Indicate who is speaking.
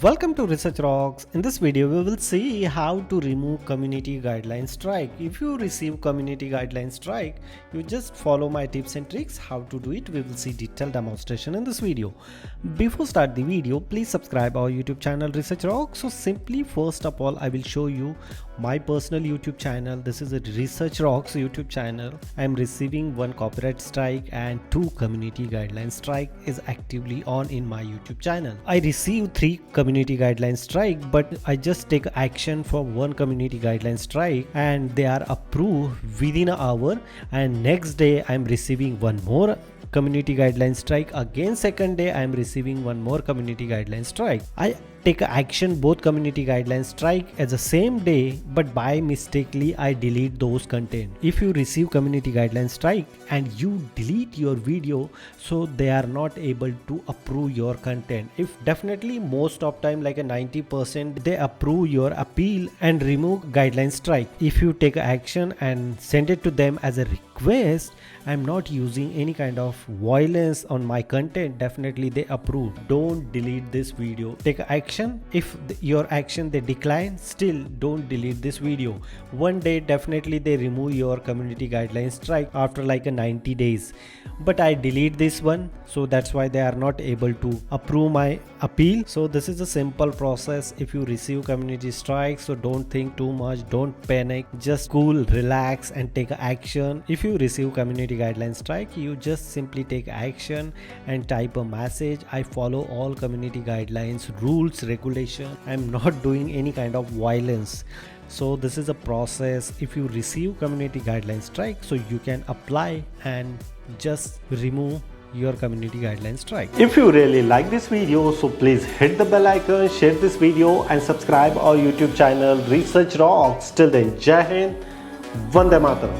Speaker 1: Welcome to Research Rocks. In this video, we will see how to remove community guideline strike. If you receive community guideline strike, you just follow my tips and tricks how to do it. We will see detailed demonstration in this video. Before start the video, please subscribe our YouTube channel Research Rocks. So simply first of all, I will show you my personal YouTube channel. This is a Research Rocks YouTube channel. I am receiving one copyright strike and two community guideline strike is actively on in my YouTube channel. I received 3 community guideline strike, but I just take action for one community guideline strike and they are approved within an hour, and next day I am receiving one more community guideline strike. Again second day I am receiving one more community guideline strike. I take action both community guideline strike as the same day, but by mistakenly I delete those content. If you receive community guideline strike and you delete your video, so they are not able to approve your content. If definitely most of time like a 90% they approve your appeal and remove guideline strike. If you take action and send it to them as a request, I'm not using any kind of violence on my content, definitely they approve. Don't delete this video. Take action. If your action they decline, still don't delete this video. One day definitely they remove your community guideline strike after like a 90 days, but I delete this one, so that's why they are not able to approve my appeal. So this is a simple process. If you receive community strike, so don't think too much, don't panic, just cool, relax and take action. If you receive community guideline strike, you just simply take action and type a message: I follow all community guidelines, rules, regulation. I'm not doing any kind of violence. So this is a process. If you receive community guideline strike, so you can apply and just remove your community guideline strike. If you really like this video, so please hit the bell icon, share this video and subscribe our YouTube channel Research Rocks. Till then, Jai Hind, Vande Mataram.